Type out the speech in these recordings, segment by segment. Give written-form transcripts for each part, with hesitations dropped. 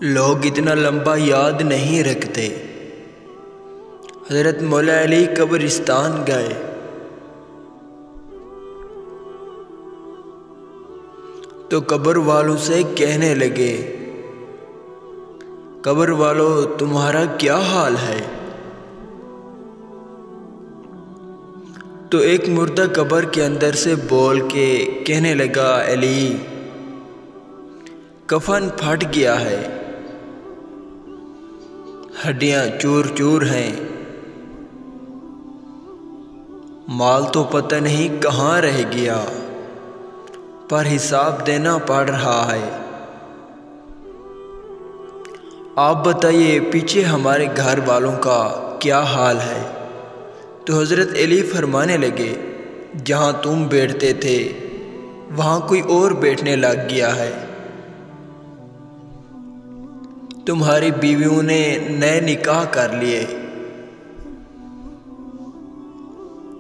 لوگ اتنا لمبا یاد نہیں رکھتے۔ حضرت مولا علی قبرستان گئے، تو قبر والوں سے کہنے لگے، قبر والوں تمہارا کیا حال ہے؟ تو ایک مردہ قبر کے اندر سے بول کے کہنے لگا، علی کفن پھٹ گیا ہے، ہڈیاں چور چور ہیں، مال تو پتہ نہیں کہاں رہ گیا، پر حساب دینا پڑ رہا ہے۔ آپ بتائیے پیچھے ہمارے گھر والوں کا کیا حال ہے؟ تو حضرت علی فرمانے لگے، جہاں تم بیٹھتے تھے وہاں کوئی اور بیٹھنے لگ گیا ہے، تمہاری بیویوں نے نئے نکاح کر لیے،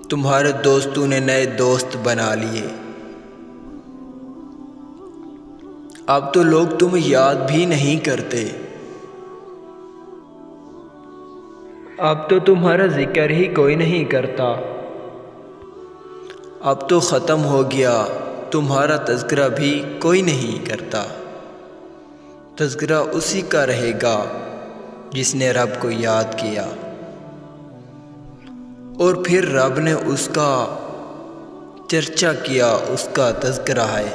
تمہارے دوستوں نے نئے دوست بنا لیے، اب تو لوگ تمہیں یاد بھی نہیں کرتے، اب تو تمہارا ذکر ہی کوئی نہیں کرتا، اب تو ختم ہو گیا، تمہارا تذکرہ بھی کوئی نہیں کرتا، تذکرہ اسی کا رہے گا جس نے رب کو یاد کیا، اور پھر رب نے اس کا چرچا کیا، اس کا تذکرہ ہے۔